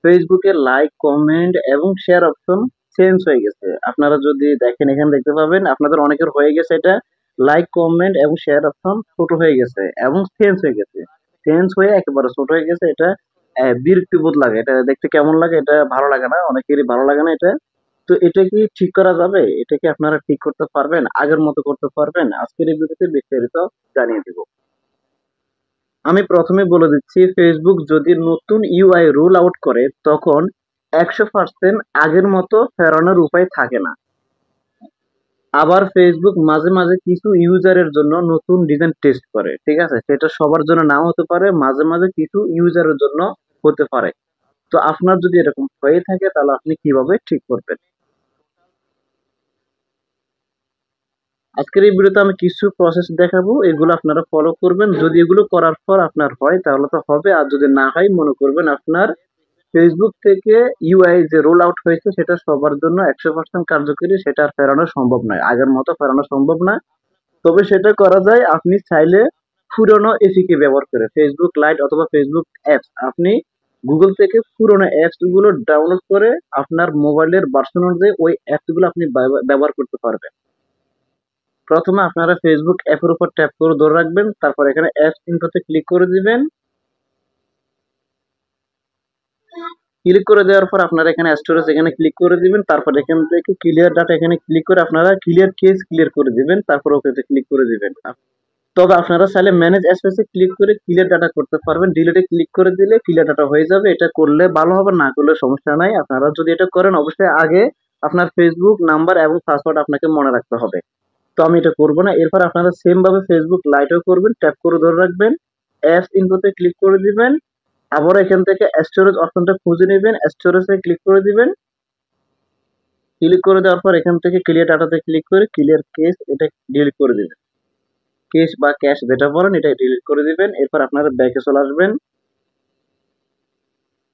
ফেসবুকে like, comment এবং share option change হয়ে গেছে। আপনারা যদি দেখেন এখানে দেখতে পাবেন আপনাদের অনেকের হয়ে গেছে এটা লাইক, কমেন্ট এবং শেয়ার অপশন ছোট হয়ে গেছে এবং চেঞ্জ হয়ে গেছে। চেঞ্জ হয়ে একেবারে ছোট হয়ে গেছে। এটা বিরক্তিবোধ লাগে। এটা দেখতে কেমন লাগে? এটা ভালো লাগে না। অনেকেরই ভালো লাগে না এটা। তো এটা কি ঠিক করা যাবে? এটা কি আপনারা ঠিক করতে পারবেন? আগের মতো করতে পারবেন? আজকের এই ভিডিওতে বিস্তারিত জানিয়ে দিব। আমি প্রথমে বলে দিচ্ছি ফেসবুক যদি নতুন ইউআই রোল আউট করে তখন 100% আগের মতো ফেরানোর উপায় থাকে না। আবার ফেসবুক মাঝে মাঝে কিছু ইউজারের জন্য নতুন ডিজাইন টেস্ট করে, ঠিক আছে? সেটা সবার জন্য নাও হতে পারে, মাঝে মাঝে কিছু ইউজারের জন্য হতে পারে। তো আপনার যদি এরকম হয়ে থাকে তাহলে আপনি কিভাবে ঠিক করবেন? আজকের এই ভিডিওতে আমি কিছু প্রসেস দেখাবো, এগুলো আপনারা ফলো করবেন। যদি এগুলো করার পর আপনার হয় তাহলে তো হবে, আর যদি না হয় মনে করবেন আপনার ফেসবুক থেকে ইউআই যে রোল আউট হয়েছে সেটা সবার জন্য 100% কার্যকরী, সেটা আর ফেরানো সম্ভব নয়, আগের মতো ফেরানো সম্ভব না। তবে সেটা করা যায় আপনি চাইলে পুরনো এপিকে ব্যবহার করে, ফেসবুক লাইট অথবা ফেসবুক অ্যাপস, আপনি গুগল থেকে পুরনো অ্যাপস গুলো ডাউনলোড করে আপনার মোবাইলের ভার্সন অনুযায়ী ওই অ্যাপস গুলো আপনি ব্যবহার করতে পারবেন। প্রথমে আপনারা ফেসবুক অ্যাপের উপর ট্যাপ করে ধরে রাখবেন, তারপর এখানে অ্যাপস ইনফোতে ক্লিক করে দিবেন। ক্লিক করে দেওয়ার পর আপনারা এখানে স্টোরেজ এখানে ক্লিক করে দিবেন, তারপর এখান থেকে ক্লিয়ার ডাটা এখানে ক্লিক করে আপনারা ক্লিয়ার কেস ক্লিয়ার করে দিবেন, তারপর ওকেতে ক্লিক করে দিবেন। তবে আপনারা চাইলে ম্যানেজ স্পেসে ক্লিক করে ক্লিয়ার ডাটা করতে পারবেন, ডিলিটে ক্লিক করে দিলে ক্লিয়ার ডাটা হয়ে যাবে। এটা করলে ভালো হবে, না করলে সমস্যা নাই। আপনারা যদি এটা করেন অবশ্যই আগে আপনার ফেসবুক নাম্বার এবং পাসওয়ার্ড আপনাকে মনে রাখতে হবে। তো আমি এটা করব না। এরপর আপনারা সেম ভাবে ফেসবুক লাইটও করবেন, ট্যাপ করে ধরে রাখবেন, অ্যাপস ইনফোতে ক্লিক করে দিবেন, আবার এখান থেকে স্টোরেজ অপশনটা খুঁজে নেবেন, স্টোরেজে ক্লিক করে দিবেন। ক্লিক করে দেওয়ার পর এখান থেকে ক্লিয়ার ডাটাতে ক্লিক করে ক্লিয়ার কেস এটা ডিলিট করে দিবেন। কেস বা ক্যাশ যেটা বলেন এটা ডিলিট করে দিবেন। এরপর আপনারা ব্যাকে চলে আসবেন।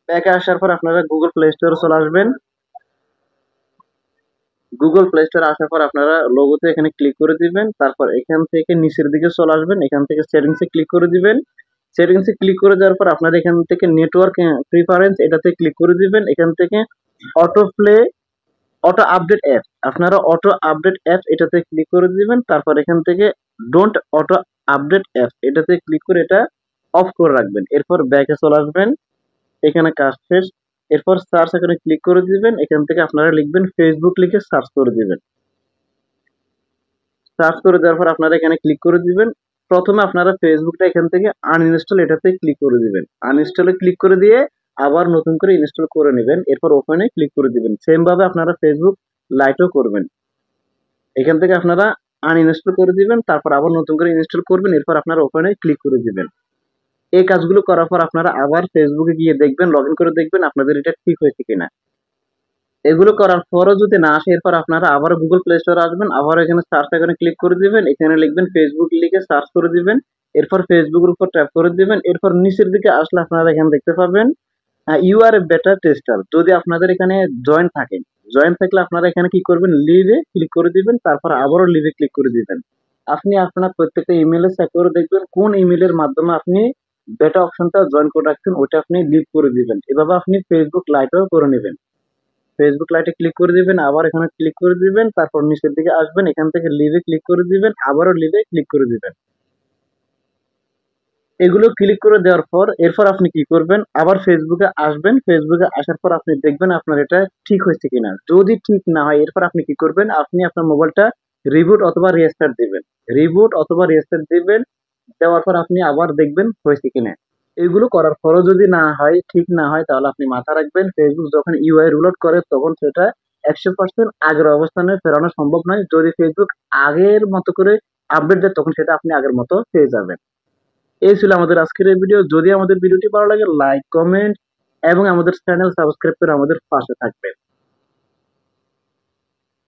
ব্যাকে আসার পর আপনারা গুগল প্লে স্টোরে চলে আসবেন। গুগল প্লে স্টোরে আসার পর আপনারা লোগোতে এখানে ক্লিক করে দিবেন, তারপর এখান থেকে নিচের দিকে চলে আসবেন, এখান থেকে সেটিংসে ক্লিক করে দিবেন। সেটিংসে ক্লিক করে দেওয়ার পর আপনারা এখান থেকে নেটওয়ার্ক প্রিফারেন্স এটাতে ক্লিক করে দিবেন। এখান থেকে auto play auto update app, আপনারা অটো আপডেট অ্যাপ এটাতে ক্লিক করে দিবেন, তারপর এখান থেকে ডোন্ট অটো আপডেট অ্যাপ এটাতে ক্লিক করে এটা অফ করে রাখবেন। এরপর ব্যাকে চলে আসবেন, এখানে কাজ শেষ। এরপর সার্চ এখানে ক্লিক করে দিবেন, এখান থেকে আপনারা লিখবেন ফেসবুক লিখে সার্চ করে দিবেন। সার্চ করে দেওয়ার পর আপনারা এখানে ক্লিক করে দিবেন। প্রথমে আপনারা ফেসবুকটা এখান থেকে আনইনস্টল এটাতে ক্লিক করে দিবেন। আনইনস্টলে ক্লিক করে দিয়ে আবার নতুন করে ইনস্টল করে নেবেন। এরপর ওপেনে ক্লিক করে দিবেন। সেম ভাবে আপনারা ফেসবুক লাইটও করবেন। এখান থেকে আপনারা আনইনস্টল করে দিবেন, তারপর আবার নতুন করে ইনস্টল করবেন। এরপর আপনারা ওপেনে ক্লিক করে দিবেন। এই কাজগুলো করার পর আপনারা আবার ফেসবুকে গিয়ে দেখবেন, লগইন করে দেখবেন আপনাদের এটা ঠিক হয়েছে কিনা। এগুলো করার পরও যদি না আসে এরপর আপনারা আবার গুগল প্লে স্টোরে আসবেন, আবার এখানে সার্চ আইকনে ক্লিক করে দিবেন, এখানে লিখবেন ফেসবুক লিখে সার্চ করে দিবেন। এরপর ফেসবুকের উপর ট্যাপ করে দিবেন। এরপর নিচের দিকে আসলে আপনারা এখানে দেখতে পাবেন ইউ আর এ বেটা টেস্টার। যদি আপনাদের এখানে জয়েন থাকেন, জয়েন থাকলে আপনারা এখানে কি করবেন, লিভে ক্লিক করে দিবেন, তারপর আবারও লিভে ক্লিক করে দিবেন। আপনি আপনার প্রত্যেকটা ইমেলে চেক করে দেখবেন কোন ইমেলের মাধ্যমে আপনি বেটা অপশনটা জয়েন করে রাখছেন, ওইটা আপনি লিভ করে দিবেন। এভাবে আপনি ফেসবুক লাইভও করে নেবেন। ফেসবুক লাইটে ক্লিক করে দিবেন, আবার এখানে ক্লিক করে দিবেন, তারপর নিচের দিকে আসবেন, এখান থেকে লিভে ক্লিক করে দিবেন, আবারও লিভে ক্লিক করে দিবেন। এগুলো ক্লিক করে দেওয়ার পর এরপর আপনি কি করবেন, আবার ফেসবুকে আসবেন। ফেসবুকে আসার পর আপনি দেখবেন আপনার এটা ঠিক হয়েছে কিনা। যদি ঠিক না হয় এরপর আপনি কি করবেন, আপনি আপনার মোবাইলটা রিবুট অথবা রিস্টার্ট দিবেন। রিবুট অথবা রিস্টার্ট দিবেন, দেওয়ার পর আপনি আবার দেখবেন হয়েছে কিনা। এগুলো করার পরও যদি না হয়, ঠিক না হয়, তাহলে আপনি মাথা রাখবেন ফেসবুক যখন ইউআই রুল আউট করে তখন সেটা 100% আগের অবস্থানে ফেরানো সম্ভব নয়। যদি ফেসবুক আগের মতো করে আপডেট দেয় তখন সেটা আপনি আগের মতো পেয়ে যাবেন। এই ছিল আমাদের আজকের এই ভিডিও। যদি আমাদের ভিডিওটি ভালো লাগে লাইক, কমেন্ট এবং আমাদের চ্যানেল সাবস্ক্রাইব করে আমাদের পাশে থাকবেন।